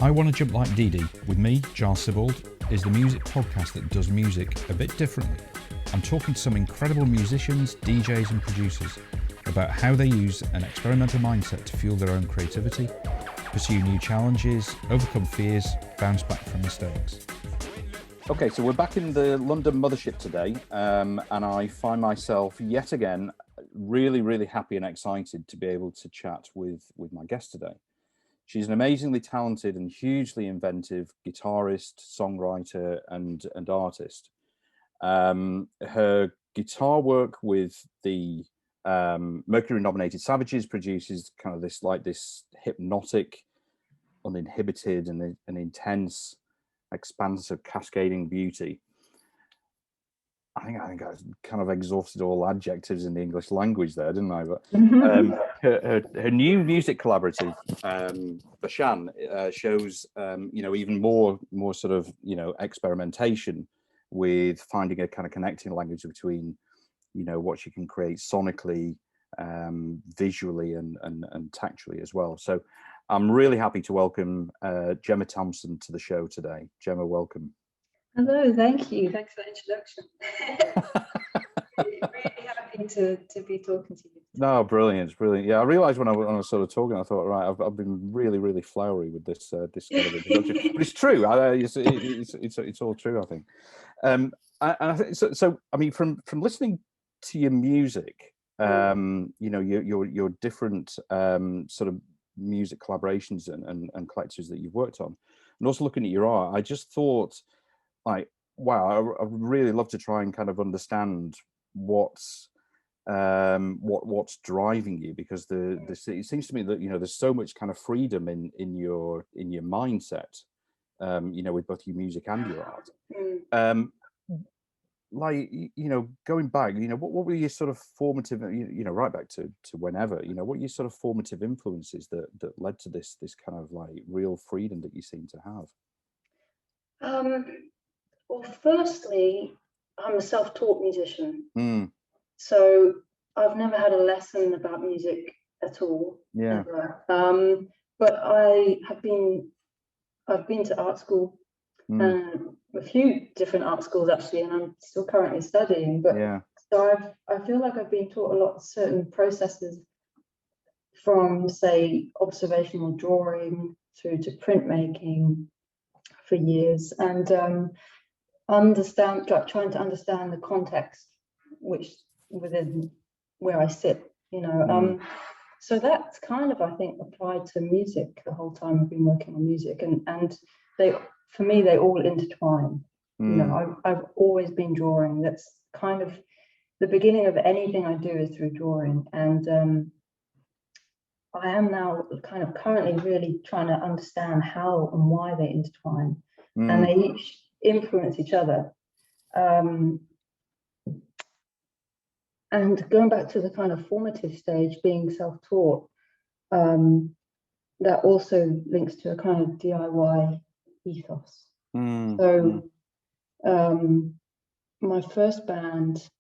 I Want to Jump Like Dee Dee, with me, Giles Sibbald, is the music podcast that does music a bit differently. I'm talking to some incredible musicians, DJs and producers about how they use an experimental mindset to fuel their own creativity, pursue new challenges, overcome fears, bounce back from mistakes. Okay, so we're back in the London mothership today, and I find myself yet again really happy and excited to be able to chat with my guest today. She's an amazingly talented and hugely inventive guitarist, songwriter, and artist. Her guitar work with the Mercury-nominated Savages produces kind of this hypnotic, uninhibited, and intense, expansive, cascading beauty. I think I kind of exhausted all adjectives in the English language there, didn't I? But her new music collaborative, Bashan, shows even more sort of experimentation with finding a kind of connecting language between what she can create sonically, visually, and tactually as well. So I'm really happy to welcome Gemma Thompson to the show today. Gemma, welcome. Hello, thank you. Thanks for the introduction. really happy to be talking to you. No, brilliant. Yeah, I realised when I was sort of talking, I thought, right, I've been really flowery with this kind of introduction, but it's true. It's all true, I think. And I think so. I mean, from listening to your music, your different sort of music collaborations and collectives that you've worked on, and also looking at your art, I just thought, like, wow, I would really love to try and kind of understand what's driving you, because it seems to me that there's so much kind of freedom in your mindset, with both your music and your art. Going back, what were your sort of formative, right back to whenever, what were your sort of formative influences that led to this kind of like real freedom that you seem to have? Well, firstly, I'm a self-taught musician. So I've never had a lesson about music at all. Yeah. Ever. But I've been to art school, a few different art schools actually, and I'm still currently studying. But yeah. So I feel like I've been taught a lot of certain processes, from say observational drawing through to printmaking for years, and trying to understand the context within where I sit, so that's kind of, I think, applied to music the whole time I've been working on music, and for me they all intertwine. I've always been drawing. That's kind of the beginning of anything I do is through drawing, and I am now kind of currently really trying to understand how and why they intertwine, and they each influence each other. And going back to the kind of formative stage, being self-taught, that also links to a kind of DIY ethos. So my first band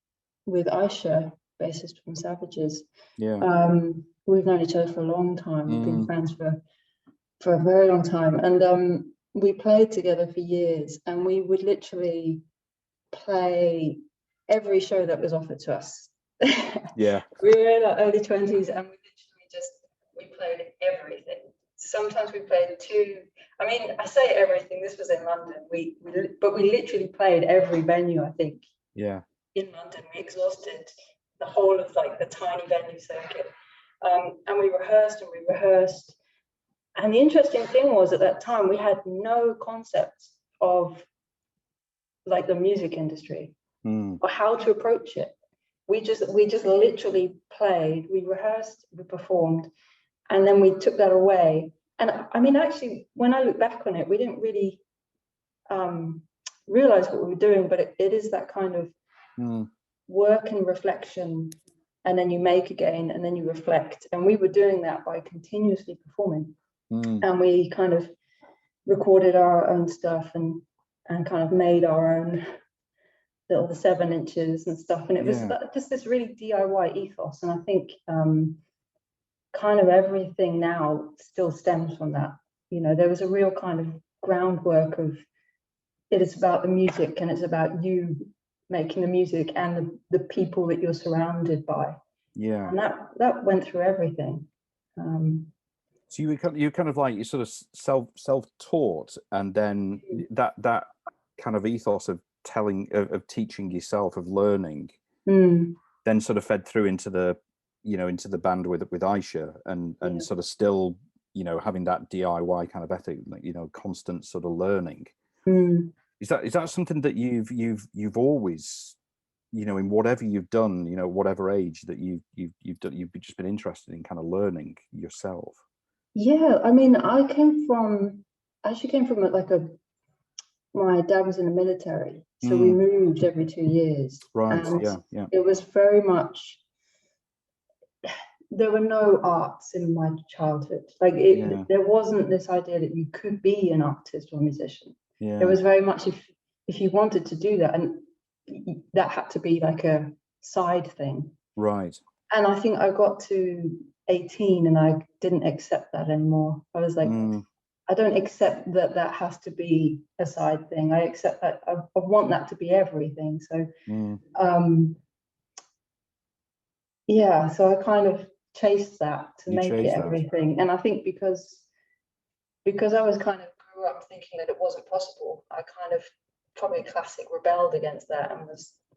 with Aisha, bassist from Savages, we've known each other for a long time. We've been friends for a very long time, and we played together for years, and we would literally play every show that was offered to us. Yeah. We were in our early 20s, and we played everything. Sometimes we played I say everything, this was in London, but we literally played every venue, I think. Yeah. In London, we exhausted the whole of like the tiny venue circuit, and we rehearsed. And the interesting thing was, at that time we had no concept of like the music industry or how to approach it. We just literally played, we rehearsed, we performed, and then we took that away. And I mean, actually, when I look back on it, we didn't really realize what we were doing, but it is that kind of work and reflection, and then you make again, and then you reflect. And we were doing that by continuously performing. And we kind of recorded our own stuff and kind of made our own little 7-inches and stuff, and it was just this really DIY ethos. And I think kind of everything now still stems from that. You know, there was a real kind of groundwork of it is about the music, and it's about you making the music and the people that you're surrounded by. Yeah. And that went through everything. So you kind of like, you sort of self-taught, and then that kind of ethos of teaching yourself, of learning, then sort of fed through into the band with Aisha, and sort of still, you know, having that DIY kind of ethic, you know, constant sort of learning. Is that something that you've always, you know, in whatever you've done, you know, whatever age that you've just been interested in kind of learning yourself? Yeah, I mean, I came from my dad was in the military, so we moved every 2 years. Right. And Yeah. it was very much, there were no arts in my childhood. Like there wasn't this idea that you could be an artist or musician. Yeah. It was very much if you wanted to do that, and that had to be like a side thing. Right. And I think I got to 18 and I didn't accept that anymore. I was like, I don't accept that has to be a side thing. I accept that I want that to be everything. So so I kind of chased that to make it everything. And I think because I was kind of grew up thinking that it wasn't possible, I kind of probably classic rebelled against that and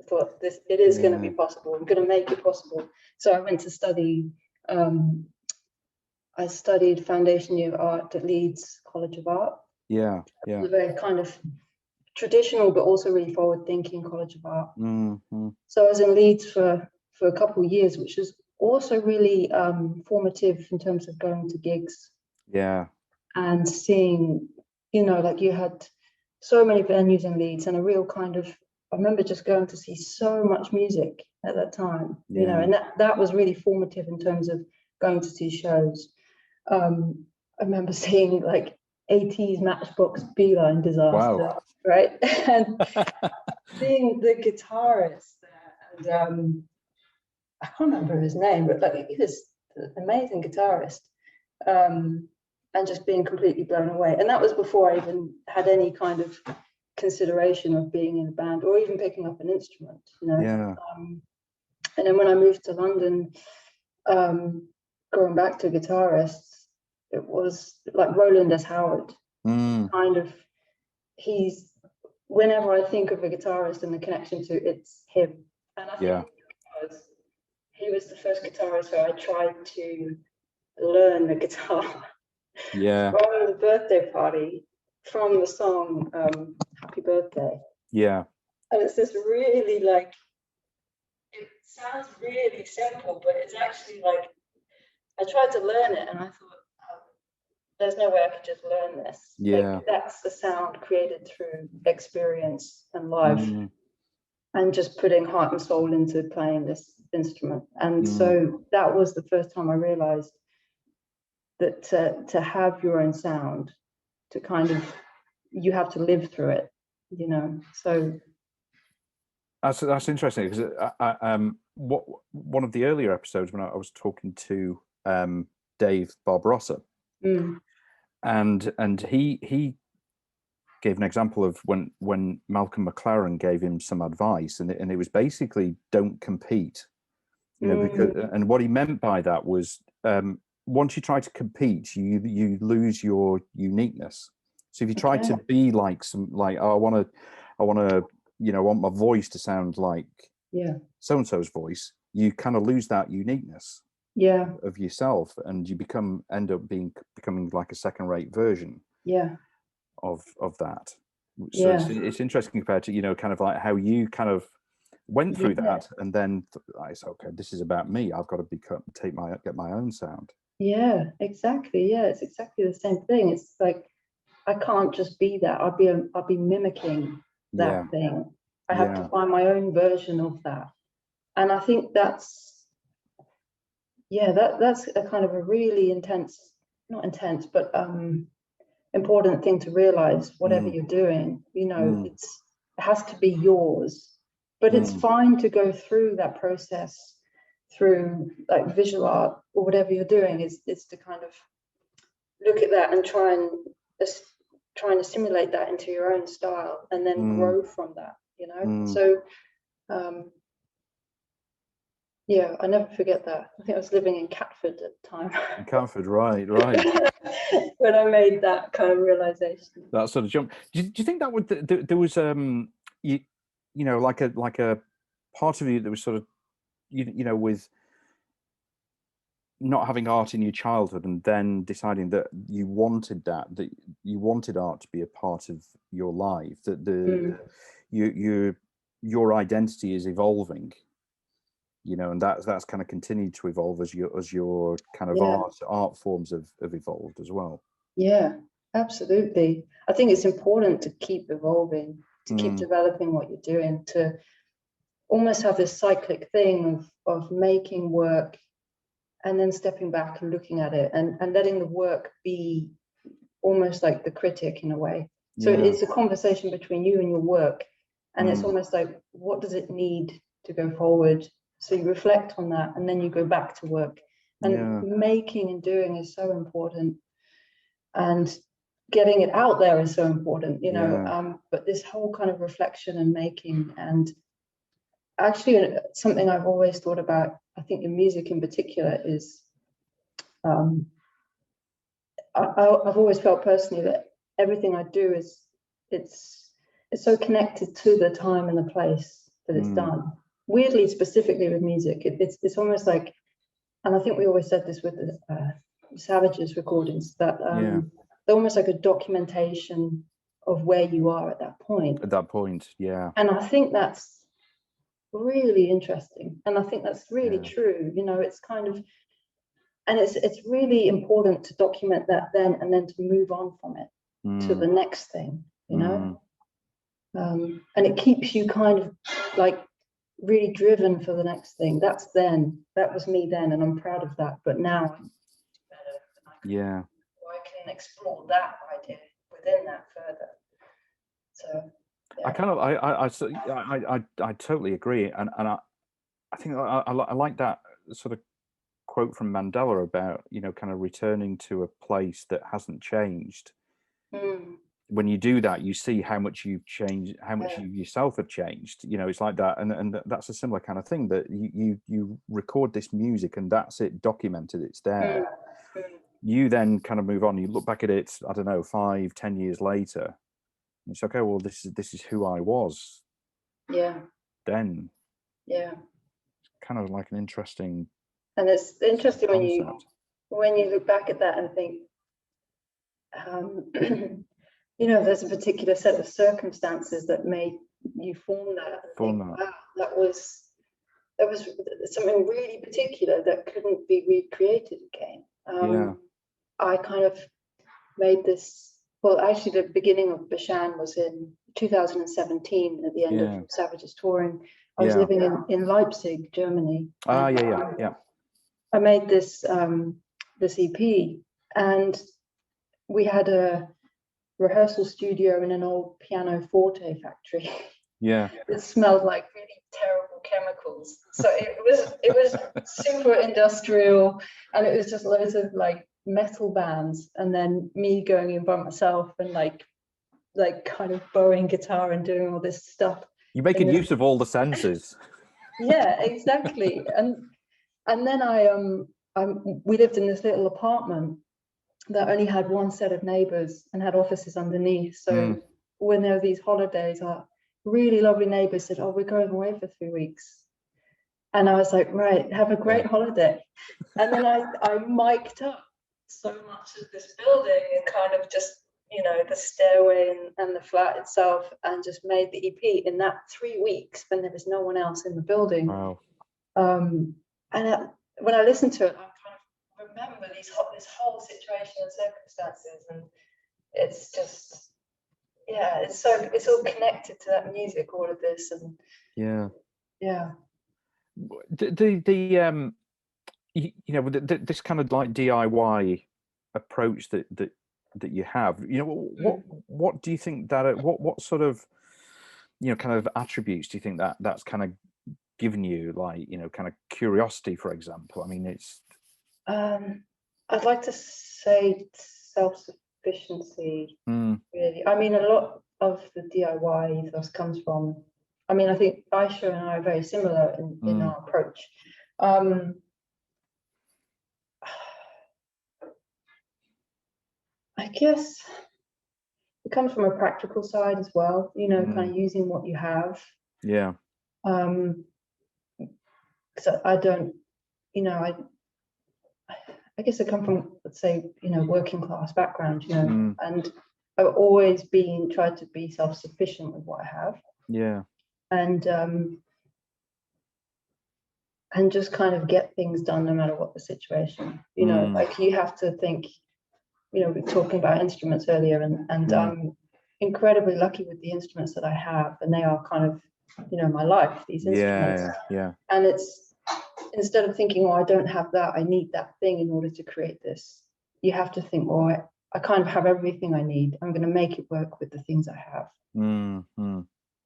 thought it is going to be possible. I'm going to make it possible. So I went to study. I studied foundation year of art at Leeds College of Art. Yeah. It was a very kind of traditional, but also really forward-thinking College of Art. So I was in Leeds for a couple of years, which was also really formative in terms of going to gigs. Yeah. And seeing, you know, like you had so many venues in Leeds, and a real kind of, I remember just going to see so much music at that time, you know, and that was really formative in terms of going to see shows. I remember seeing like 80s Matchbox Beeline Disaster, right? And seeing the guitarist there, and I can't remember his name, but like he was an amazing guitarist, and just being completely blown away. And that was before I even had any kind of consideration of being in a band or even picking up an instrument, you know. And then when I moved to London, going back to guitarists, it was like Roland S. Howard. Kind of, whenever I think of a guitarist and the connection to it's him. And I think he was the first guitarist who I tried to learn the guitar from the birthday party, from the song Happy Birthday. Yeah. And it's this really like, it sounds really simple, but it's actually like, I tried to learn it and I thought, there's no way I could just learn this. Yeah. Like, that's the sound created through experience and life, and just putting heart and soul into playing this instrument. And so that was the first time I realized that to have your own sound, to kind of, you have to live through it, you know. So that's interesting, because one of the earlier episodes when I was talking to Dave Barbarossa, and he gave an example of when Malcolm McLaren gave him some advice, and it was basically don't compete, you know, because, and what he meant by that was once you try to compete, you lose your uniqueness. So if you try to be like I want to you know, want my voice to sound like so and so's voice, you kind of lose that uniqueness of yourself, and you end up becoming like a second-rate version of that. So it's interesting compared to, you know, kind of like how you kind of went through that, and then I said, okay, this is about me. I've got to get my own sound. Yeah, exactly. Yeah, it's exactly the same thing. It's like, I can't just be that. I'll be mimicking that thing. I have to find my own version of that. And I think that's a kind of a really not intense, but important thing to realize, whatever you're doing, you know, it has to be yours. But it's fine to go through that process through like visual art or whatever you're doing, is to kind of look at that and trying to assimilate that into your own style, and then grow from that, you know. So yeah, I never forget that. I think I was living in Catford at the time. In Catford, right. When I made that kind of realization. That sort of jump. Do you think that would there was you know, like a part of you that was sort of you know, with not having art in your childhood and then deciding that you wanted art to be a part of your life, that your identity is evolving, you know, and that's kind of continued to evolve as your kind of art forms have evolved as well. Yeah, absolutely. I think it's important to keep evolving, to keep developing what you're doing, to almost have this cyclic thing of making work and then stepping back and looking at it and letting the work be almost like the critic in a way. So it's a conversation between you and your work, and it's almost like, what does it need to go forward? So you reflect on that, and then you go back to work. And making and doing is so important, and getting it out there is so important, you know. But this whole kind of reflection and making, and actually something I've always thought about, I think in music in particular, is I've always felt personally that everything I do is it's so connected to the time and the place that it's done. Weirdly, specifically with music, it's almost like, and I think we always said this with the Savage's recordings, that they're almost like a documentation of where you are at that point. At that point, yeah. And I think that's really interesting, and I think that's really true. You know, it's kind of, and it's really important to document that then, and then to move on from it to the next thing, you know. And it keeps you kind of like really driven for the next thing. That was me then, and I'm proud of that. But now I'm better, I can explore that idea within that further. So I totally agree, and I think I like that sort of quote from Mandela about, you know, kind of returning to a place that hasn't changed. When you do that, you see how much you've changed, how much you yourself have changed. You know, it's like that, and that's a similar kind of thing, that you record this music and that's it, documented, it's there. You then kind of move on. You look back at it, I don't know, 5-10 years later. It's okay. Well, this is who I was. Then. Kind of like an interesting. And it's interesting when you look back at that and think, you know, there's a particular set of circumstances that made you form that. Wow, that was something really particular that couldn't be recreated again. I kind of made this. Well, actually, the beginning of Bashan was in 2017 at the end of Savage's touring. I was living in Leipzig, Germany. I made this this EP, and we had a rehearsal studio in an old pianoforte factory. It smelled like really terrible chemicals. So it was super industrial, and it was just loads of like metal bands, and then me going in by myself and like kind of bowing guitar and doing all this stuff. You're making use of all the senses. Yeah, exactly. And then we lived in this little apartment that only had one set of neighbors and had offices underneath. So when there were these holidays, our really lovely neighbors said, "Oh, we're going away for 3 weeks." And I was like, "Right, have a great holiday." And then I mic'd up so much of this building and kind of just, you know, the stairway and the flat itself, and just made the EP in that 3 weeks when there was no one else in the building. Wow. And when I listen to it, I kind of remember this whole situation and circumstances, and it's just, it's all connected to that music, all of this, and you know, this kind of like DIY approach that you have, you know, what do you think that what sort of, you know, kind of attributes do you think that's kind of given you, like, you know, kind of curiosity, for example? I mean, it's I'd like to say self-sufficiency, really. I mean, a lot of the DIY ethos comes from, I mean, I think Aisha and I are very similar in our approach. I guess it comes from a practical side as well, you know, kind of using what you have. Yeah. So I don't, you know, I guess I come from, let's say, you know, working class background, you know, and I've always tried to be self-sufficient with what I have. Yeah. And just kind of get things done no matter what the situation, you know, like you have to think, you know, we were talking about instruments earlier, and I'm incredibly lucky with the instruments that I have, and they are kind of, you know, my life, these instruments. Yeah. And it's, instead of thinking, oh, I don't have that, I need that thing in order to create this, you have to think, well, I kind of have everything I need. I'm going to make it work with the things I have.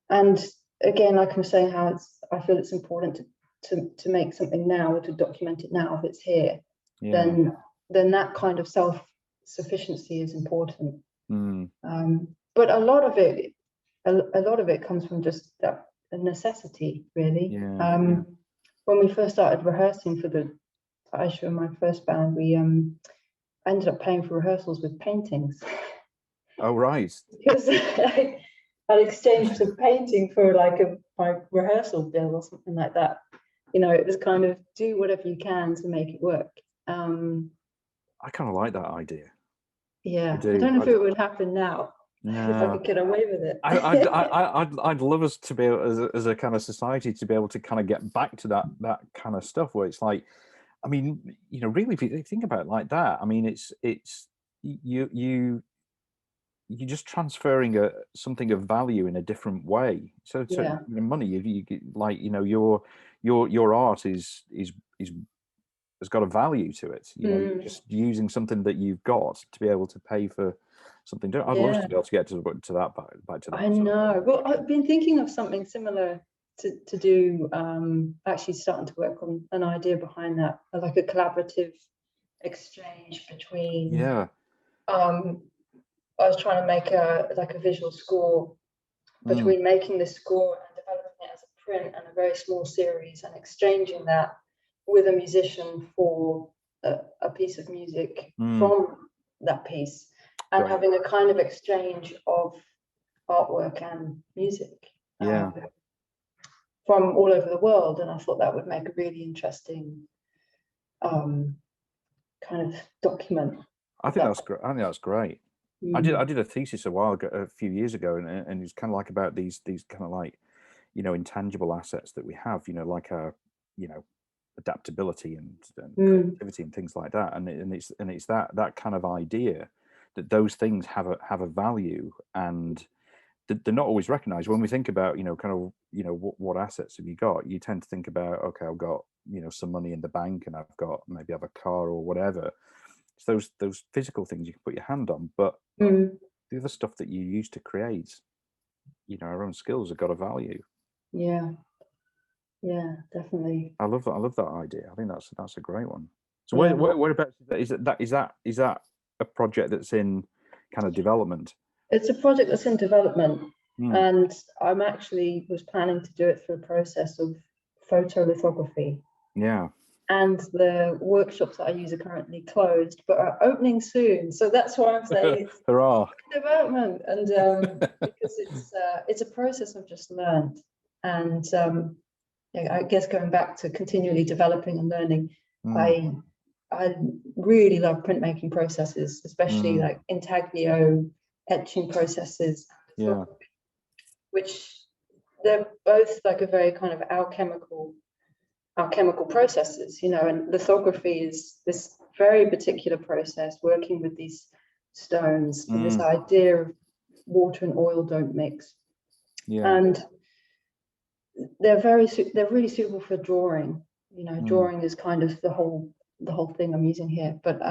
And again, like I'm saying, how I feel it's important to make something now, or to document it now if it's here. Then that kind of self-sufficiency is important. But a lot of it comes from just that a necessity, really. When we first started rehearsing for Aisha and my first band, we ended up paying for rehearsals with paintings. Oh, right. Because I'd exchanged a painting for like my rehearsal bill or something like that. You know, it was kind of do whatever you can to make it work. I kind of like that idea. Yeah, I don't know if it would happen now. No. If I could get away with it. I'd love us to be able, as a kind of society, to be able to kind of get back to that kind of stuff where it's like, I mean, you know, really, if you think about it like that, I mean, it's you're just transferring something of value in a different way. So you know, money, you like, you know, your art is has got a value to it. You know, you're just using something that you've got to be able to pay for something. I'd love to be able to get to that back to that. I know. Well, I've been thinking of something similar to do. Actually, starting to work on an idea behind that, like a collaborative exchange between. I was trying to make a visual score between making the score and developing it as a print and a very small series, and exchanging that with a musician for a piece of music from that piece, and having a kind of exchange of artwork and music from all over the world. And I thought that would make a really interesting kind of document. I think that's great. I think that's great. I did a thesis a few years ago, and it's kind of like about these kind of like, you know, intangible assets that we have, you know, like you know, adaptability and creativity and things like that, and it's that kind of idea that those things have a value, and they're not always recognized. When we think about, you know, kind of, you know, what assets have you got, you tend to think about, okay, I've got, you know, some money in the bank, and maybe I have a car or whatever. It's those physical things you can put your hand on, but the other stuff that you use to create, you know, our own skills have got a value. Yeah, definitely. I love that idea. I think that's a great one. So whereabouts is that a project that's in kind of development? It's a project that's in development, and I'm actually was planning to do it through a process of photolithography. Yeah. And the workshops that I use are currently closed, but are opening soon. So that's why I'm saying it's hurrah development, and because it's a process I've just learned, and I guess going back to continually developing and learning, I really love printmaking processes, especially like intaglio etching processes, which they're both like a very kind of alchemical processes, you know, and lithography is this very particular process, working with these stones, and this idea of water and oil don't mix. And they're really suitable for drawing. You know, drawing is kind of the whole thing I'm using here. But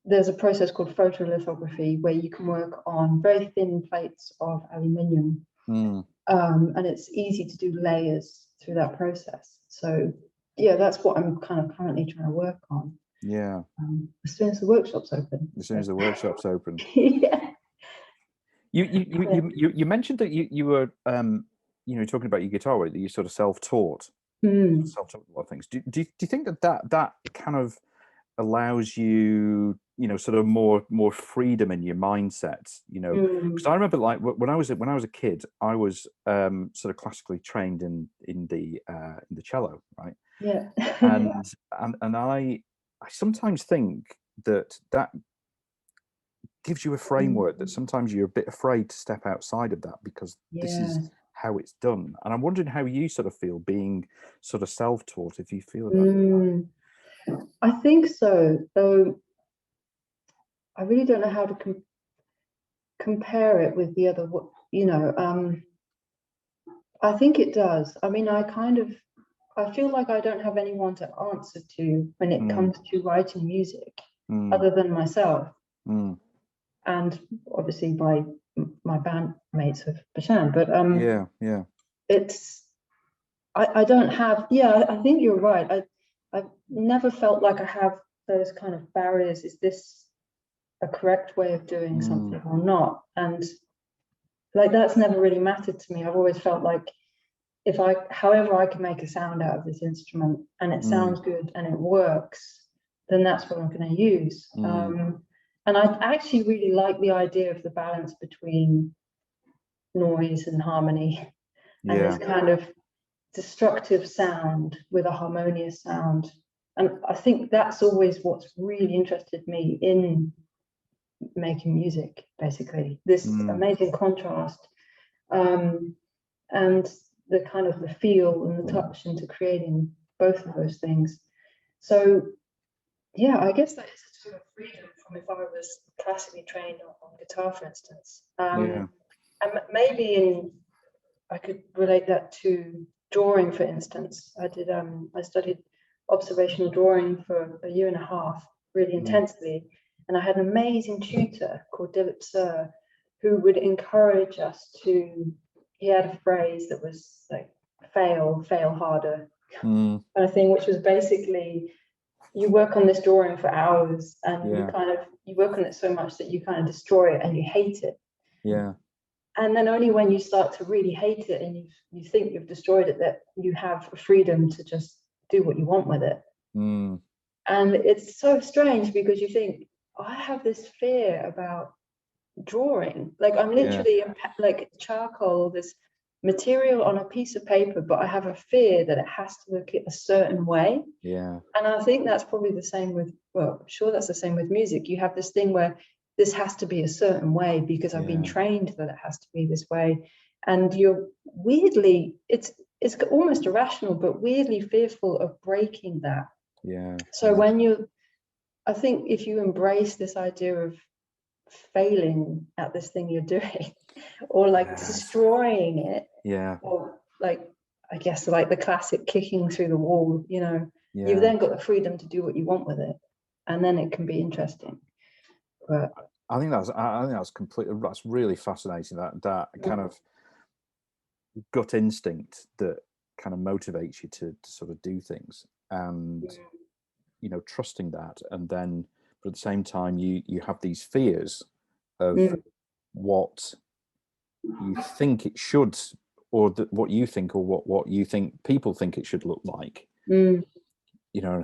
there's a process called photolithography where you can work on very thin plates of aluminium, and it's easy to do layers through that process. So yeah, that's what I'm kind of currently trying to work on. As soon as the workshop's open. As soon as the workshop's open. Yeah. You mentioned that you were talking about your guitar, that you sort of self-taught a lot of things. Do you think that kind of allows you, sort of more freedom in your mindset? Because I remember, like, when I was a kid, I was sort of classically trained in the cello, right? Yeah. and I sometimes think that gives you a framework that sometimes you're a bit afraid to step outside of that, because this is how it's done. And I'm wondering how you sort of feel being sort of self-taught, if you feel about that. I think so, though I really don't know how to compare it with the other, I think it does. I mean, I feel like I don't have anyone to answer to when it comes to writing music other than myself. And obviously my bandmates of Bashan, but it's I don't have. I think you're right. I've never felt like I have those kind of barriers. Is this a correct way of doing something or not? And like, that's never really mattered to me. I've always felt like however I can make a sound out of this instrument and it sounds good and it works, then that's what I'm going to use. And I actually really like the idea of the balance between noise and harmony and this kind of destructive sound with a harmonious sound. And I think that's always what's really interested me in making music, basically, this amazing contrast, and the kind of the feel and the touch into creating both of those things. So I guess that is a sort of freedom from if I was classically trained on guitar, for instance. And maybe I could relate that to drawing, for instance. I studied observational drawing for a year and a half, really intensely. And I had an amazing tutor called Dilip Sir, who would encourage us he had a phrase that was like, fail harder, kind of thing, which was basically, you work on this drawing for hours and you work on it so much that you kind of destroy it and you hate it. And then only when you start to really hate it and you think you've destroyed it, that you have freedom to just do what you want with it. And it's so strange, because you think, I have this fear about drawing. Like, I'm literally like charcoal, this material on a piece of paper, but I have a fear that it has to look a certain way. And I think that's probably the same with, that's the same with music. You have this thing where this has to be a certain way because I've been trained that it has to be this way. And you're weirdly, it's almost irrational, but weirdly fearful of breaking that. So when I think if you embrace this idea of failing at this thing you're doing, or like destroying it, or like, I guess, like the classic kicking through the wall, you've then got the freedom to do what you want with it, and then it can be interesting. But I think that's really fascinating, that kind of gut instinct that kind of motivates you to sort of do things, and trusting that, and then, but at the same time you have these fears of what you think it should, or what you think, or what you think people think it should look like, and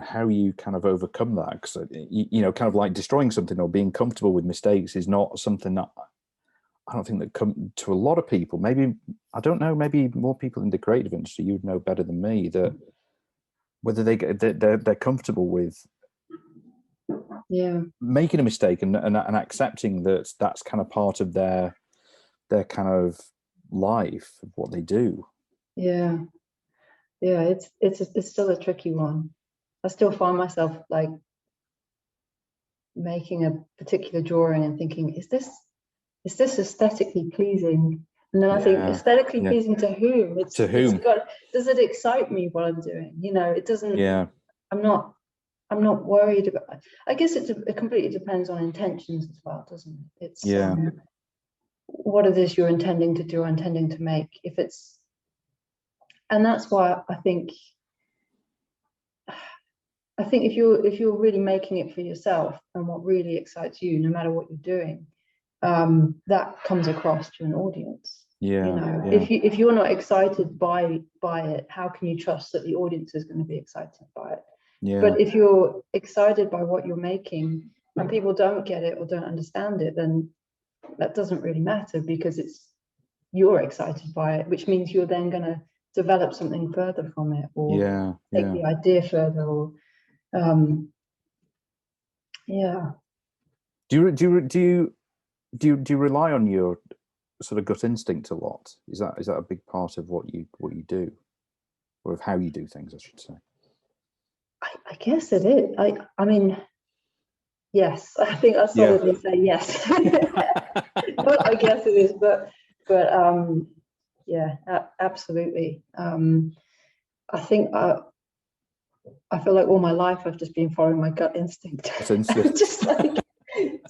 how you kind of overcome that, because kind of like destroying something or being comfortable with mistakes is not something that I don't think that come to a lot of people. Maybe, I don't know, maybe more people in the creative industry, you'd know better than me, that whether they're comfortable with making a mistake and accepting that that's kind of part of their kind of life, of what they do. It's still a tricky one. I still find myself like making a particular drawing and thinking, is this aesthetically pleasing? And then I think, aesthetically pleasing to whom? Does it excite me what I'm doing? It doesn't. I'm not worried about. I guess it completely depends on intentions as well, doesn't it? It's what it is you're intending to do or intending to make. And that's why I think I think if you're really making it for yourself and what really excites you, no matter what you're doing, that comes across to an audience. Yeah. You know, Yeah. if you're not excited by it, how can you trust that the audience is going to be excited by it? Yeah. But if you're excited by what you're making and people don't get it or don't understand it, then that doesn't really matter, because you're excited by it, which means you're then going to develop something further from it, or Yeah. take Yeah. the idea further, or yeah. Do you rely on your sort of gut instinct a lot? Is that a big part of what you do, or of how you do things, I should say? I guess it is. I mean, yes, I think I solidly say yes. But I guess it is, but yeah, absolutely. I think I feel like all my life I've just been following my gut instinct. Just like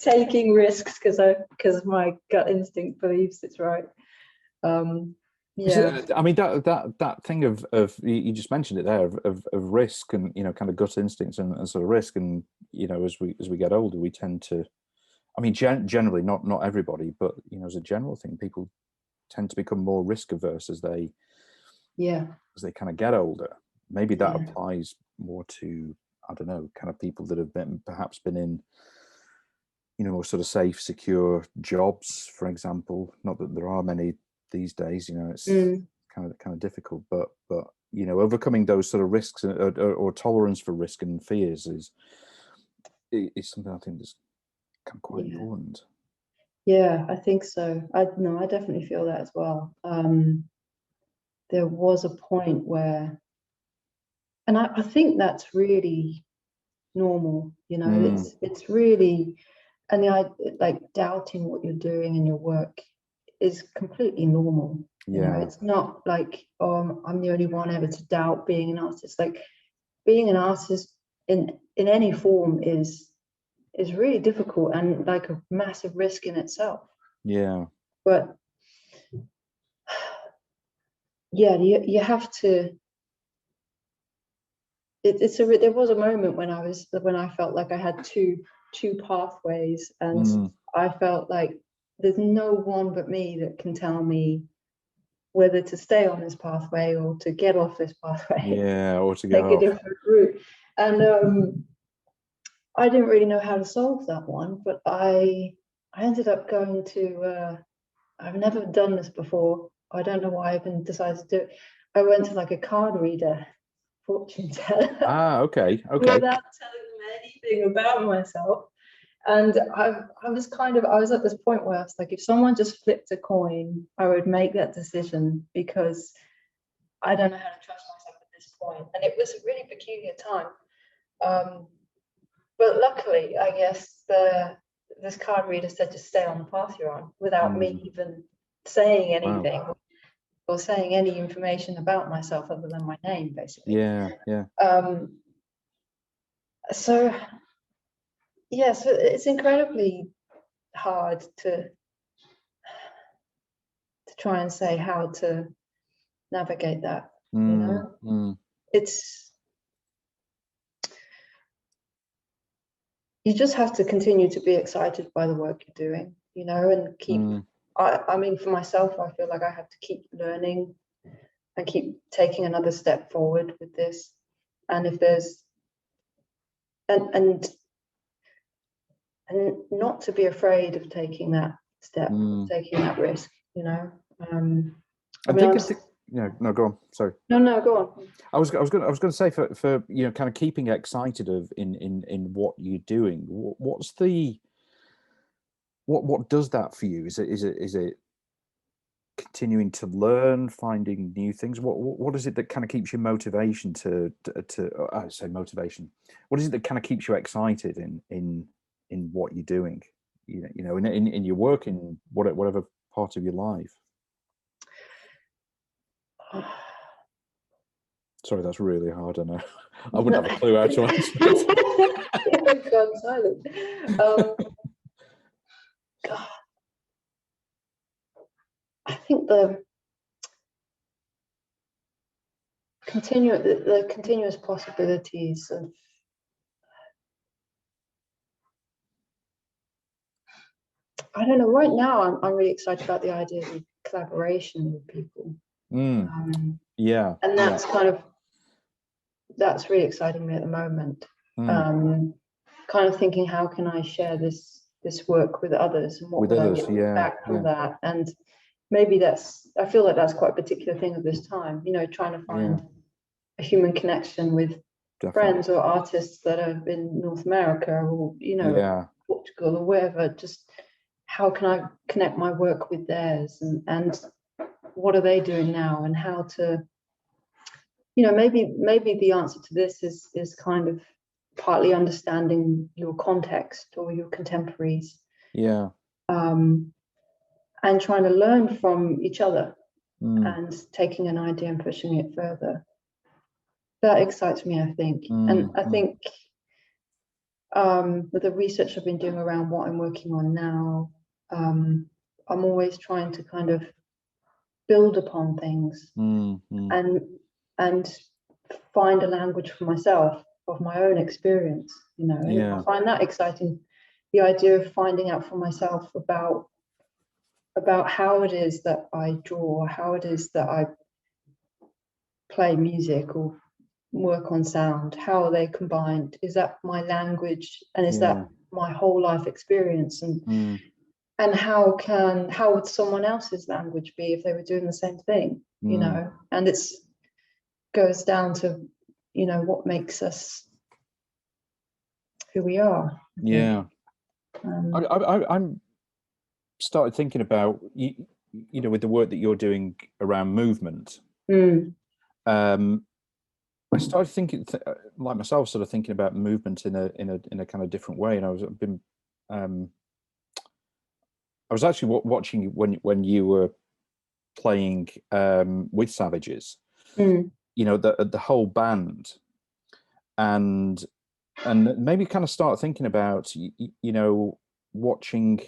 taking risks because my gut instinct believes it's right. Yeah. I mean, that thing of you just mentioned it there, of risk, and kind of gut instincts and sort of risk, and as we get older, we tend to, I mean, generally not everybody, but as a general thing, people tend to become more risk averse as they kind of get older. Maybe that applies more to, I don't know, kind of people that have perhaps been in more sort of safe, secure jobs, for example. Not that there are many these days, it's kind of difficult, but overcoming those sort of risks or tolerance for risk and fears is something I think is kind of quite important. Yeah, I think so. I definitely feel that as well. There was a point where, and I think that's really normal, it's really, and like doubting what you're doing in your work is completely normal. It's not like, oh, I'm the only one ever to doubt being an artist. Like, being an artist in any form is really difficult and like a massive risk in itself. Yeah. But yeah, you have to. There was a moment when I felt like I had two pathways, and I felt like there's no one but me that can tell me whether to stay on this pathway or to get off this pathway. Yeah, or to get take a different route. And I didn't really know how to solve that one, but I ended up going to. I've never done this before. I don't know why I even decided to do it. I went to like a card reader, fortune teller. Okay. Without telling them anything about myself. And I was at this point where I was like, if someone just flipped a coin, I would make that decision, because I don't know how to trust myself at this point. And it was a really peculiar time. But luckily, I guess this card reader said, just stay on the path you're on, without me even saying anything. Wow. Or saying any information about myself other than my name, basically. Yeah. So it's incredibly hard to try and say how to navigate that. It's, you just have to continue to be excited by the work you're doing, and keep. I mean, for myself, I feel like I have to keep learning and keep taking another step forward with this. And if there's and not to be afraid of taking that step, taking that risk, No, go on. Sorry. No, go on. I was going to say for kind of keeping excited in what you're doing. What's the what does that for you? Is it continuing to learn, finding new things? What is it that kind of keeps your motivation to I say motivation? What is it that kind of keeps you excited in what you're doing? In your work, in whatever part of your life. Sorry, that's really hard. I know. I wouldn't have a clue how to answer it. I've gone silent. God. I think the continuous possibilities of I don't know. Right now, I'm really excited about the idea of collaboration with people. Yeah. And that's that's really exciting me at the moment. Kind of thinking, how can I share this work with others, and what would I get back from that? And maybe I feel like that's quite a particular thing of this time, you know, trying to find a human connection with friends or artists that are in North America, or, you know, Portugal or wherever. Just how can I connect my work with theirs, and what are they doing now, and how to, you know, maybe the answer to this is kind of partly understanding your context or your contemporaries, and trying to learn from each other, and taking an idea and pushing it further. That excites me, I think. And I think with the research I've been doing around what I'm working on now, I'm always trying to kind of build upon things, and find a language for myself of my own experience, you know. And I find that exciting, the idea of finding out for myself about how it is that I draw, how it is that I play music or work on sound. How are they combined? Is that my language, and is that my whole life experience? And how would someone else's language be if they were doing the same thing, you know? And it's goes down to, you know, what makes us who we are. I'm started thinking about, you know, with the work that you're doing around movement. I started thinking, like myself, sort of thinking about movement in a kind of different way. And I was actually watching when you were playing with Savages, you know, the whole band, and maybe kind of start thinking about, you know, watching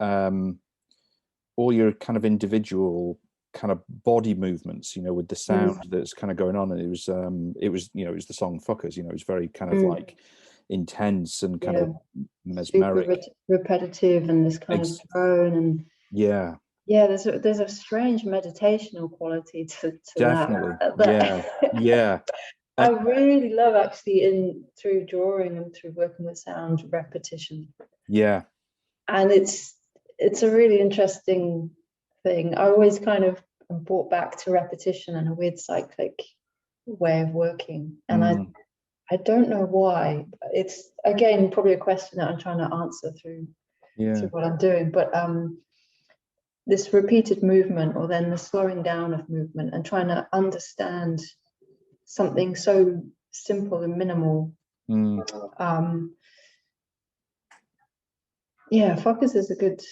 all your kind of individual kind of body movements, you know, with the sound that's kind of going on. And it was you know, it was the song Fuckers, you know, it was very kind of like intense and kind of mesmeric, super repetitive, and this kind of drone, and there's a strange meditational quality to that. I really love, actually, through drawing and through working with sound, repetition. And it's a really interesting thing. I always kind of am brought back to repetition and a weird cyclic way of working, and I don't know why. It's, again, probably a question that I'm trying to answer through what I'm doing, but this repeated movement, or then the slowing down of movement, and trying to understand something so simple and minimal. Focus is a good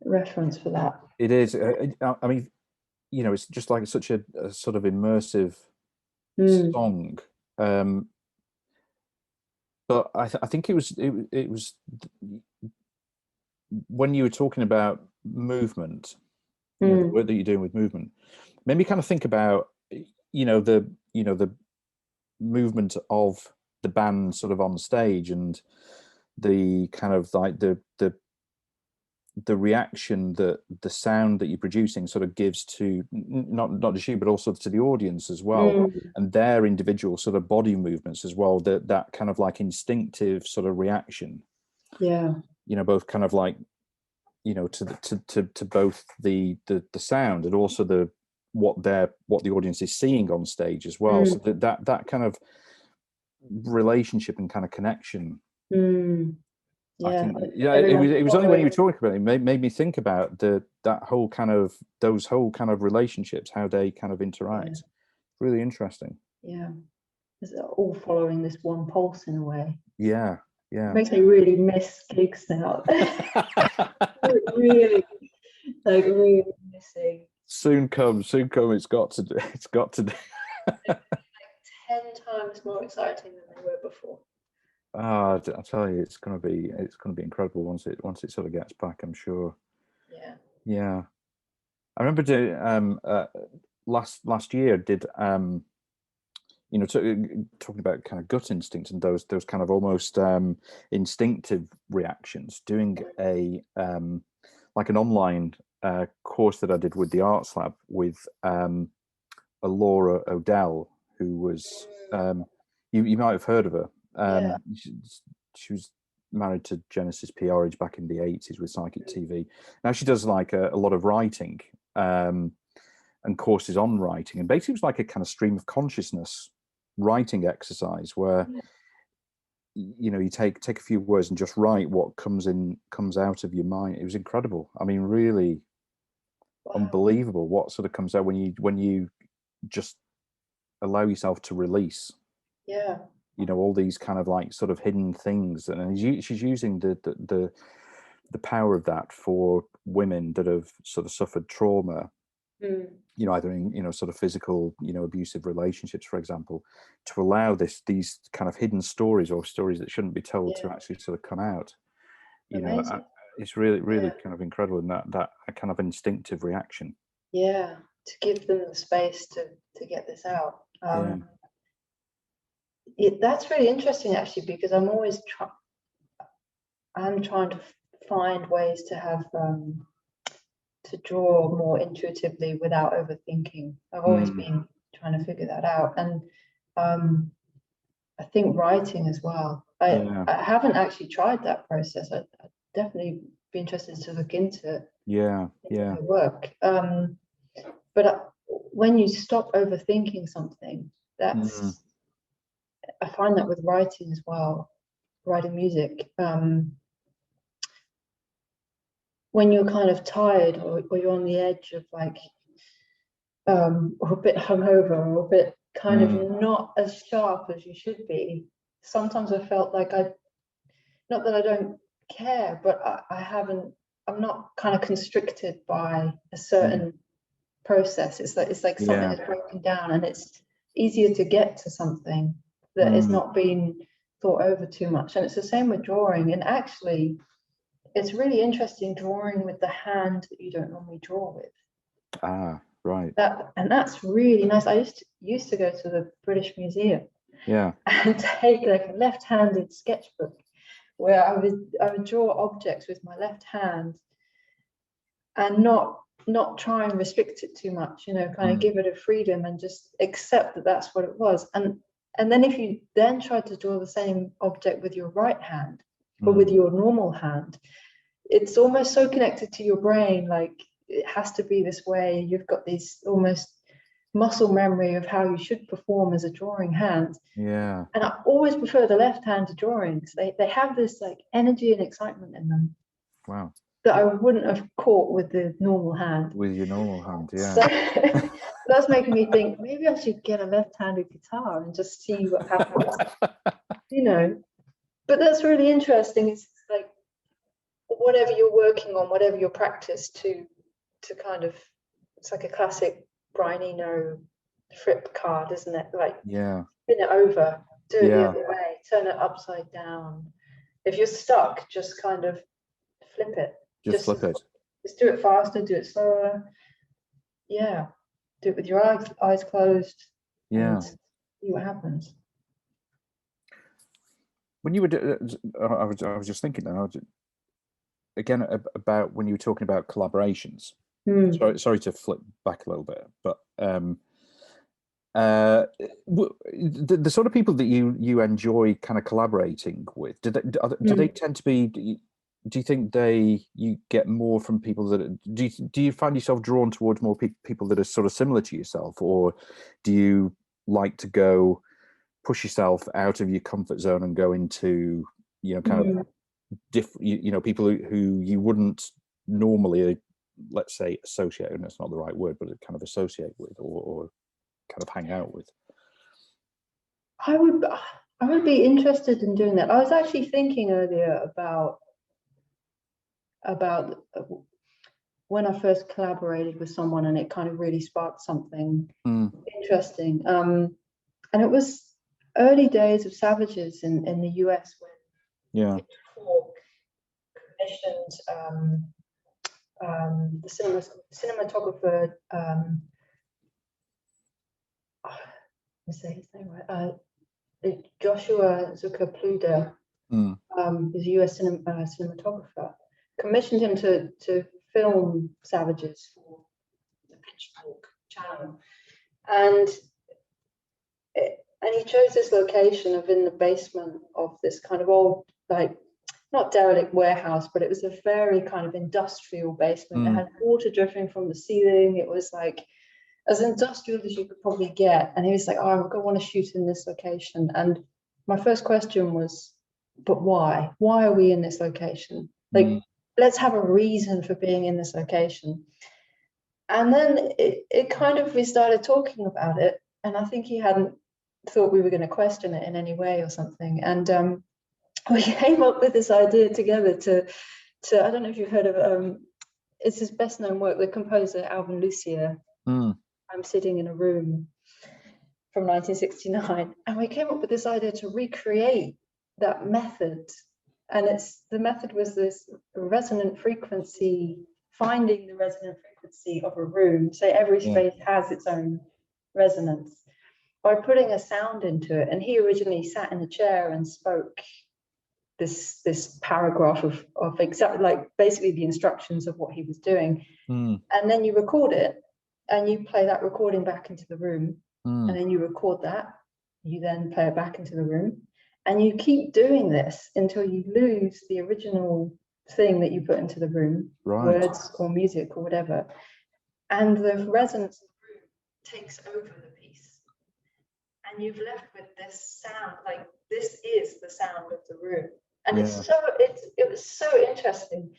reference for that. It is. I mean, you know, it's just like such a sort of immersive song. But I think it was when you were talking about movement, you know, the work that you're doing with movement, made me kind of think about, you know, the movement of the band sort of on stage, and the kind of like the reaction that the sound that you're producing sort of gives to not just you, but also to the audience as well, and their individual sort of body movements as well, that kind of like instinctive sort of reaction, you know, both kind of like, you know, to both the sound, and also what the audience is seeing on stage as well. So that kind of relationship and kind of connection. I think, it was only when you were talking about it made me think about those whole kind of relationships, how they kind of interact. Really interesting. It's all following this one pulse in a way. It makes me really miss gigs now. really missing. Soon come. It's got to do. Like 10 times more exciting than they were before. I'll tell you, it's gonna be incredible once it sort of gets back, I'm sure. I remember doing last year did you know, talking about kind of gut instincts and those kind of almost instinctive reactions, doing a like an online course that I did with the Arts Lab with a Laura Odell, who was you might have heard of her. She was married to Genesis P. Orridge back in the 80s with Psychic TV. Now she does like a lot of writing and courses on writing, and basically it was like a kind of stream of consciousness writing exercise where you know, you take a few words and just write what comes out of your mind. It was incredible. I mean, really unbelievable what sort of comes out when you just allow yourself to release. Yeah. You know, all these kind of like sort of hidden things, and she's using the power of that for women that have sort of suffered trauma. You know, either in, you know, sort of physical, you know, abusive relationships, for example, to allow these kind of hidden stories or stories that shouldn't be told to actually sort of come out. You know, it's really kind of incredible in that kind of instinctive reaction. Yeah, to give them the space to get this out. That's really interesting, actually, because I'm always trying to find ways to have to draw more intuitively without overthinking. I've always been trying to figure that out, and I think writing as well. I haven't actually tried that process. I'd definitely be interested to look into it. Yeah. Work. But when you stop overthinking something, that's I find that with writing as well, writing music. When you're kind of tired or you're on the edge of like or a bit hungover or a bit kind of not as sharp as you should be, sometimes I felt like not that I don't care, but I'm not kind of constricted by a certain process. It's like something is broken down, and it's easier to get to something that is not being thought over too much. And it's the same with drawing. And actually, it's really interesting drawing with the hand that you don't normally draw with. Right. That's really nice. I used to go to the British Museum. And take like a left-handed sketchbook where I would draw objects with my left hand and not try and restrict it too much, you know, kind of give it a freedom and just accept that that's what it was. And then if you then try to draw the same object with your right hand or with your normal hand, it's almost so connected to your brain, like it has to be this way. You've got these almost muscle memory of how you should perform as a drawing hand. And I always prefer the left-handed drawings. They have this like energy and excitement in them. Wow. That I wouldn't have caught with the normal hand. With your normal hand, So that's making me think maybe I should get a left-handed guitar and just see what happens. You know, but that's really interesting. It's like whatever you're working on, whatever your practice to kind of, it's like a classic Brian Eno flip card, isn't it? Like spin it over, do it the other way, turn it upside down. If you're stuck, just kind of flip it. Just flip it. Just do it faster, do it slower. Yeah. Do it with your eyes closed. And see what happens. When you were, I was just thinking now, again, about when you were talking about collaborations. Sorry to flip back a little bit, but the sort of people that you enjoy kind of collaborating with, do they tend to be? Do you think you get more from people that do you find yourself drawn towards more people that are sort of similar to yourself, or do you like to go push yourself out of your comfort zone and go into, you know, kind of different, you know, people who you wouldn't normally, let's say, associate, and that's not the right word, but kind of associate with or kind of hang out with? I would be interested in doing that. I was actually thinking earlier about when I first collaborated with someone and it kind of really sparked something interesting. And it was early days of Savages in the US when Talk commissioned the cinematographer I say his name right. Joshua Zucker Pluder, who's a US cinematographer, commissioned him to film Savages for the Pitchfork channel, and he chose this location of in the basement of this kind of old, like, not derelict warehouse, but it was a very kind of industrial basement. It had water dripping from the ceiling. It was like as industrial as you could probably get. And he was like, oh, I want to shoot in this location. And my first question was, but why? Why are we in this location? Like, let's have a reason for being in this location. And then it kind of, we started talking about it. And I think he hadn't thought we were going to question it in any way or something. And we came up with this idea together to I don't know if you've heard of, it's his best known work, the composer Alvin Lucier. I'm Sitting in a Room from 1969. And we came up with this idea to recreate that method. And the method was this resonant frequency, finding the resonant frequency of a room. So every space has its own resonance, by putting a sound into it. And he originally sat in a chair and spoke this paragraph of exactly, like, basically the instructions of what he was doing. And then you record it, and you play that recording back into the room, and then you record that, you then play it back into the room, and you keep doing this until you lose the original thing that you put into the room, words or music or whatever, and the resonance of the room takes over the piece, and you've left with this sound, like, this is the sound of the room. And it was so interesting.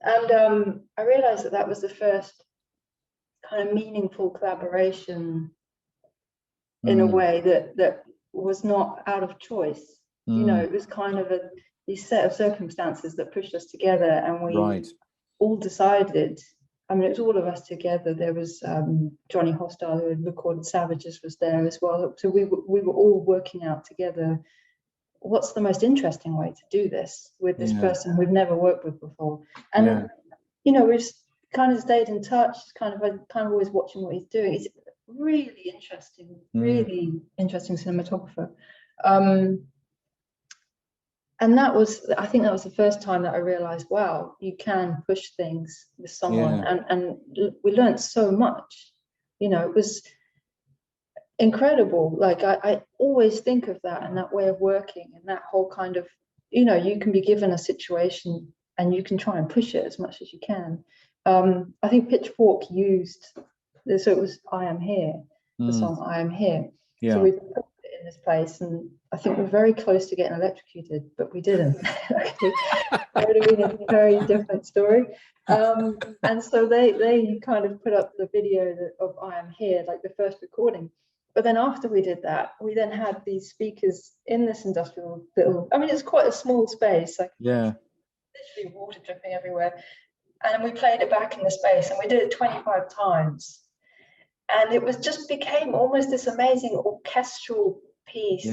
And I realized that was the first kind of meaningful collaboration in a way that was not out of choice. You know, it was kind of these set of circumstances that pushed us together, and we all decided, I mean, it was all of us together. There was Johnny Hostile, who had recorded Savages, was there as well. So we were all working out together, what's the most interesting way to do this with this person we've never worked with before. And you know, we've kind of stayed in touch, kind of always watching what he's doing. He's really interesting cinematographer. And I think that was the first time that I realized, wow, you can push things with someone. And we learned so much. You know, it was incredible. Like, I always think of that and that way of working, and that whole kind of, you know, you can be given a situation and you can try and push it as much as you can. I think Pitchfork used, so it was I Am Here, the song I Am Here. So we put it in this place, and I think we're very close to getting electrocuted, but we didn't. That would have been a very different story. And so they kind of put up the video of I Am Here, like the first recording. But then after we did that, we then had these speakers in this industrial little, I mean, it's quite a small space, like literally water dripping everywhere. And we played it back in the space, and we did it 25 times. And it was just became almost this amazing orchestral piece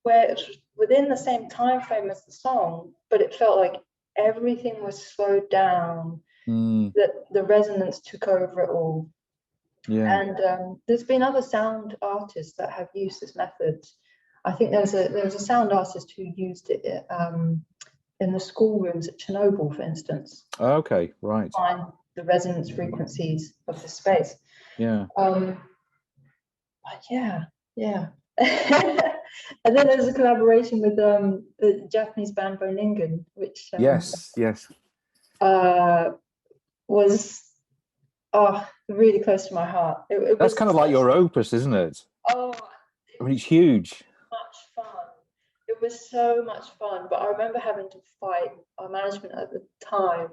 where it was within the same time frame as the song, but it felt like everything was slowed down, that the resonance took over it all. And there's been other sound artists that have used this method. I think there was a sound artist who used it in the schoolrooms at Chernobyl, for instance. Okay, right. Find the resonance frequencies of the space. But and then there's a collaboration with the Japanese band Boningen, which was really close to my heart. It That's was kind of like your opus, isn't it? I mean, it's huge. Much fun. It was so much fun, but I remember having to fight our management at the time,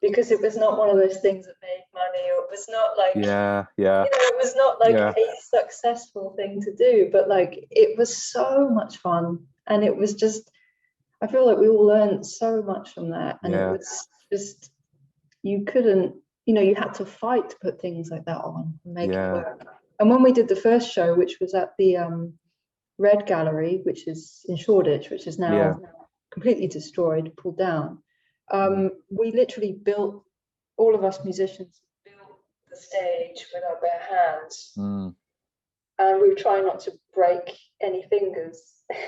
because it was not one of those things that made money, or it was not like, you know, it was not like a successful thing to do, but like, it was so much fun. And it was just, I feel like we all learned so much from that. And it was just, you couldn't, you know, you had to fight to put things like that on and make it work. And when we did the first show, which was at the Red Gallery, which is in Shoreditch, which is now completely destroyed, pulled down, we literally built, all of us musicians built the stage with our bare hands. and we were trying not to break any fingers.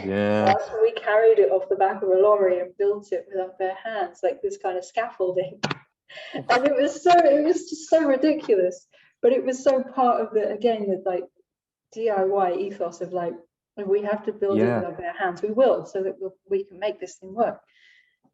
Yeah. So we carried it off the back of a lorry and built it with our bare hands, like this kind of scaffolding. And it was just so ridiculous, but it was so part of the like DIY ethos of like, if we have to build it with our bare hands, we will, so that we can make this thing work.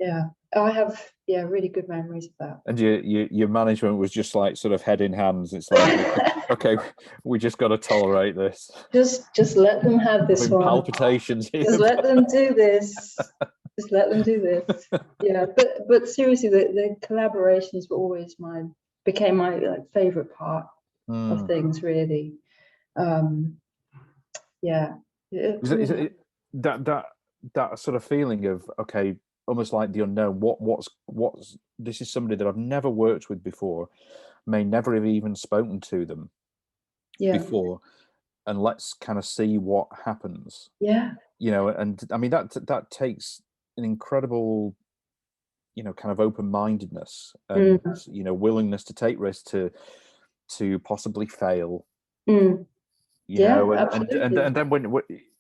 Yeah, I have really good memories of that. And your management was just like sort of head in hands. It's like, okay, we just got to tolerate this. Just let them have this one. Palpitations. Just let them do this. Just let them do this. Yeah, but seriously, the collaborations were always became my like favorite part of things, really. Yeah. Is it that sort of feeling of, okay, almost like the unknown, what's this is somebody that I've never worked with before, may never have even spoken to them before, and let's kind of see what happens. Yeah. You know, and I mean that takes an incredible, you know, kind of open-mindedness and you know, willingness to take risks, to possibly fail. You know, and then when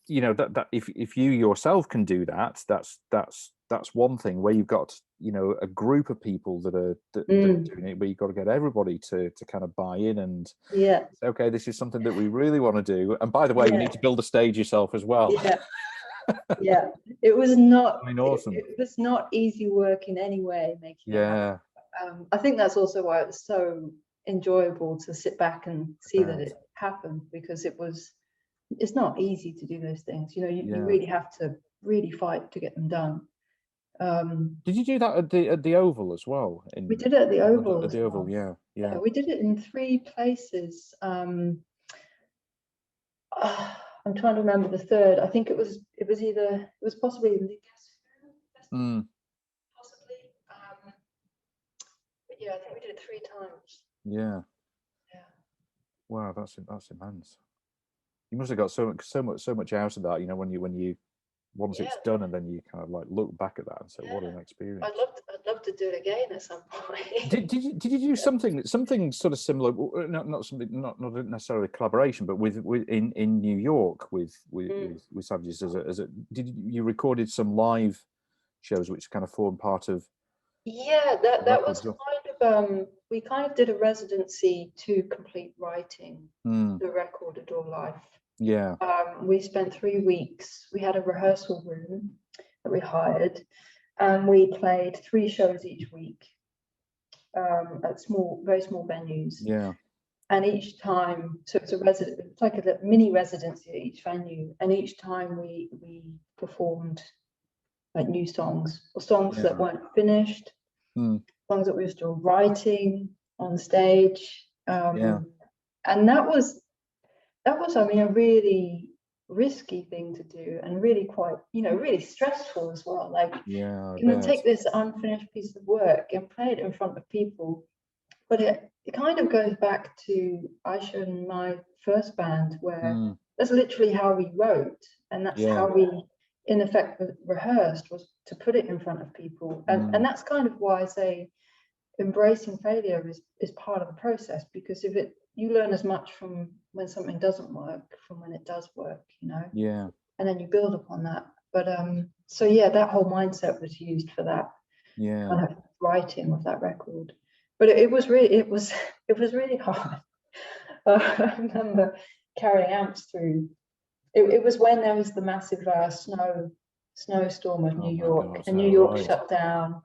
you know that if you yourself can do that, that's one thing. Where you've got, you know, a group of people that are doing it, but you've got to get everybody to kind of buy in and say, okay, this is something that we really want to do. And by the way, you need to build a stage yourself as well. Yeah, it was not. I mean, awesome. It was not easy work in any way making it happen. I think that's also why it's so enjoyable to sit back and see that it happened, because it's not easy to do those things. You know, you really have to really fight to get them done. Did you do that at the Oval as well? We did it at the Oval. At the Oval, yeah. We did it in 3 places. I'm trying to remember the third. I think it was possibly in the possibly. But yeah, I think we did it 3 times. Yeah. Wow, that's immense. You must have got so much out of that, you know, when you once it's done, and then you kind of like look back at that and say, what an experience. I'd love to do it again at some point. Did you do something sort of similar? Not necessarily collaboration, but with in New York with Savages as a did you recorded some live shows which kind of formed part of? Yeah, that was kind of we kind of did a residency to complete writing the record Adore Life. Yeah. We spent 3 weeks. We had a rehearsal room that we hired, and we played 3 shows each week at very small venues. Yeah. And each time, so it's like a mini residency at each venue, and each time we performed like new songs or songs that weren't finished, songs that we were still writing on stage. And that was, I mean, a really risky thing to do, and really quite, you know, really stressful as well. Like, take this unfinished piece of work and play it in front of people. But it kind of goes back to Aisha and my first band, where that's literally how we wrote, and that's how we, in effect, rehearsed, was to put it in front of people. And that's kind of why I say embracing failure is part of the process, because you learn as much from when something doesn't work from when it does work, you know. Yeah. And then you build upon that. But so yeah, that whole mindset was used for that kind of writing of that record. But it was really hard. I remember carrying amps through. It was when there was the massive snowstorm of New York, and New York shut down.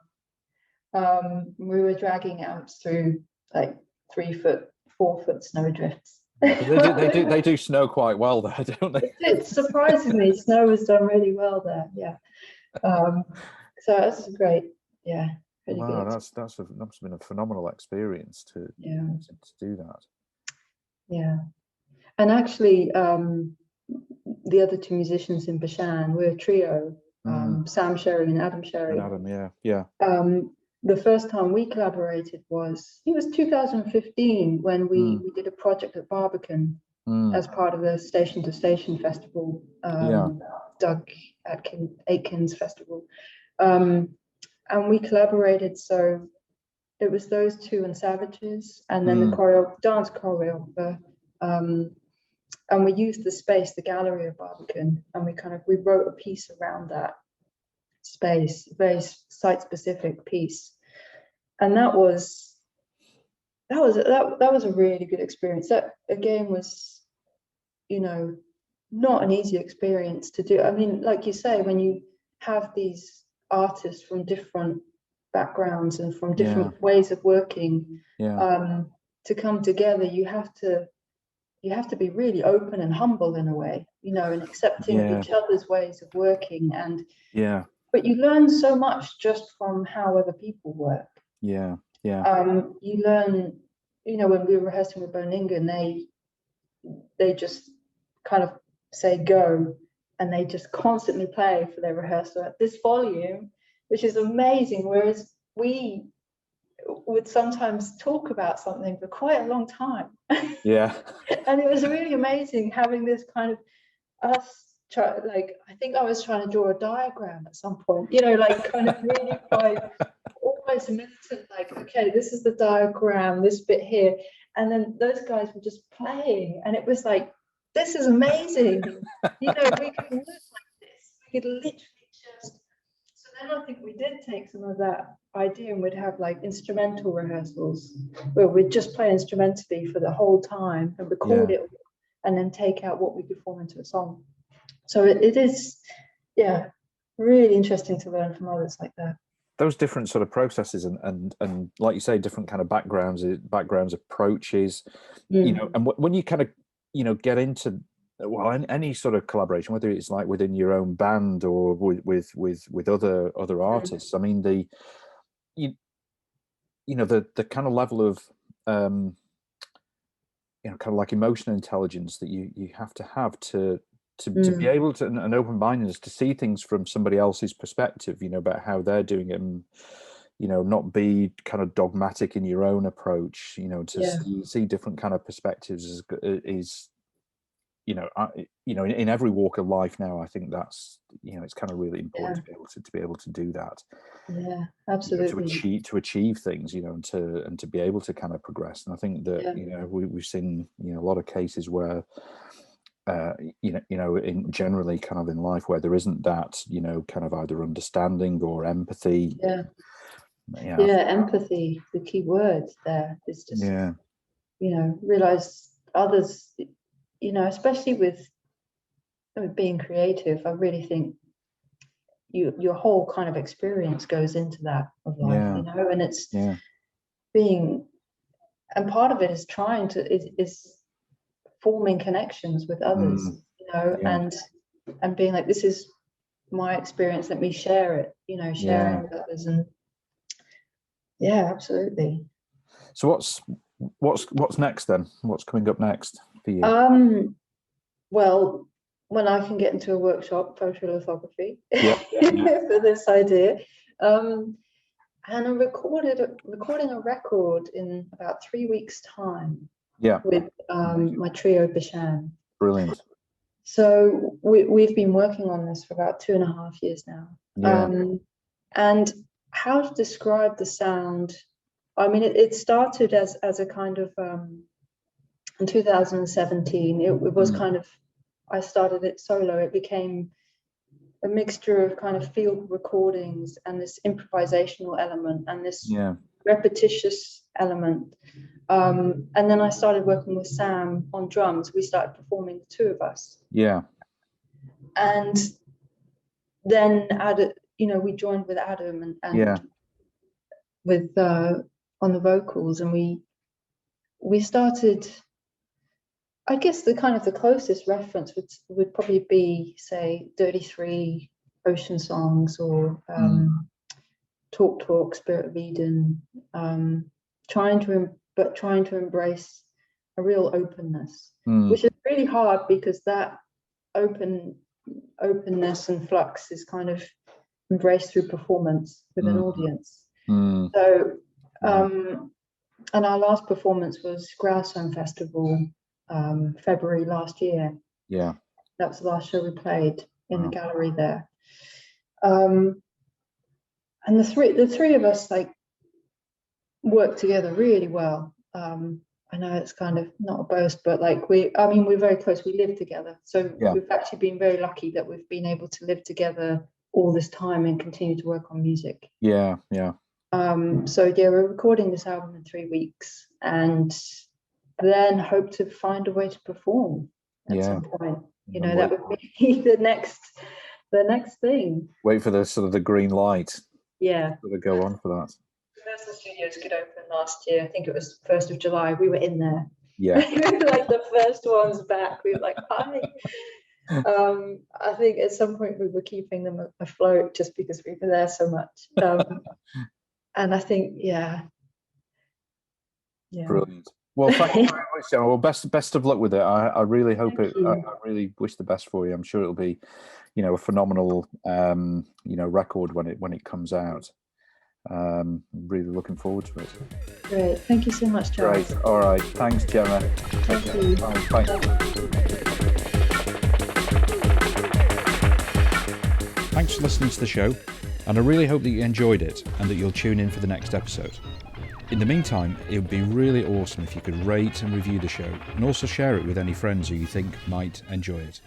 We were dragging amps through like 3-foot, 4-foot snow drifts. They do snow quite well there, don't they? Surprisingly, snow was done really well there. Yeah. So that's great. Yeah. Really wow, good. that's been a phenomenal experience to do that. Yeah, and actually, the other 2 musicians in Bashan, we're a trio. Sam Sherry and Adam Sherry. The first time we collaborated was 2015, when we did a project at Barbican as part of the Station to Station Festival, Doug Atkins Festival, and we collaborated. So it was those 2 and Savages, and then the dance choreographer, and we used the space, the gallery of Barbican, and we wrote a piece around that space, very site-specific piece, and that was a really good experience. That again was, you know, not an easy experience to do. I mean, like you say, when you have these artists from different backgrounds and from different ways of working, to come together, you have to be really open and humble in a way, you know, and accepting of each other's ways of working. And but you learn so much just from how other people work. You learn, you know, when we were rehearsing with Boningen, they just kind of say go, and they just constantly play for their rehearsal at this volume, which is amazing. Whereas we would sometimes talk about something for quite a long time. And it was really amazing having this kind of us try, like, I think I was trying to draw a diagram at some point, you know, like kind of really quite almost militant, like, okay, this is the diagram, this bit here, and then those guys were just playing, and it was like, this is amazing. You know, we could work like this, we could literally just. So then I think we did take some of that idea, and we'd have like instrumental rehearsals where we'd just play instrumentally for the whole time and record it, and then take out what we could form into a song. So it is, really interesting to learn from others like that. Those different sort of processes and like you say, different kind of backgrounds, approaches, you know, and when you kind of, you know, get into, well, any sort of collaboration, whether it's like within your own band or with other artists, I mean, the kind of level of you know, kind of like emotional intelligence that you have to be able to, an open-mindedness to see things from somebody else's perspective, you know, about how they're doing it, and, you know, not be kind of dogmatic in your own approach, you know, to see different kind of perspectives is you know, in every walk of life now, I think that's, you know, it's kind of really important to be able to do that. Yeah, absolutely. You know, to achieve things, you know, and to be able to kind of progress. And I think that you know, we've seen, you know, a lot of cases where you know, in generally kind of in life where there isn't that, you know, kind of either understanding or empathy. Empathy, the key word there is just, you know, realize others, you know, especially with being creative, I really think your whole kind of experience goes into that of life, you know, and it's being, and part of it is trying to is forming connections with others, you know, and being like, this is my experience, let me share it, you know, sharing with others. And absolutely. So what's next then? What's coming up next for you? Well, when I can get into a workshop, photolithography, for this idea, and I'm recording a record in about 3 weeks' time. With my trio Bishan. Brilliant. So we've been working on this for about 2.5 years now. And how to describe the sound? I mean, it started as a kind of in 2017. It was kind of, I started it solo. It became a mixture of kind of field recordings and this improvisational element and this repetitious element. And then I started working with Sam on drums. We started performing, the two of us. And then we joined with Adam and with on the vocals, and we started. I guess the kind of the closest reference would probably be, say, 33 Ocean Songs or Talk, Spirit of Eden, trying to embrace a real openness, which is really hard because that openness and flux is kind of embraced through performance with an audience. So, and our last performance was Growsome Festival, February last year. That was the last show we played in the gallery there. And the three of us like worked together really well. I know it's kind of not a boast, but like we're very close. We live together. So we've actually been very lucky that we've been able to live together all this time and continue to work on music. Yeah. So we're recording this album in 3 weeks and then hope to find a way to perform at some point. You know, that would be the next thing. Wait for the sort of the green light. Yeah. Sort of go on for that. Universal Studios could open last year. I think it was 1st of July. We were in there. Yeah. We were like the first ones back. We were like, hi. I think at some point we were keeping them afloat just because we were there so much. And I think, yeah. Brilliant. Well, thank you very much, Gemma. Well, best of luck with it. I really hope I really wish the best for you. I'm sure it'll be, you know, a phenomenal, you know, record when it comes out. Really looking forward to it. Great. Thank you so much, Charles. Great. All right. Thanks, Gemma. Thank you. Bye. Thanks for listening to the show, and I really hope that you enjoyed it and that you'll tune in for the next episode. In the meantime, it would be really awesome if you could rate and review the show and also share it with any friends who you think might enjoy it.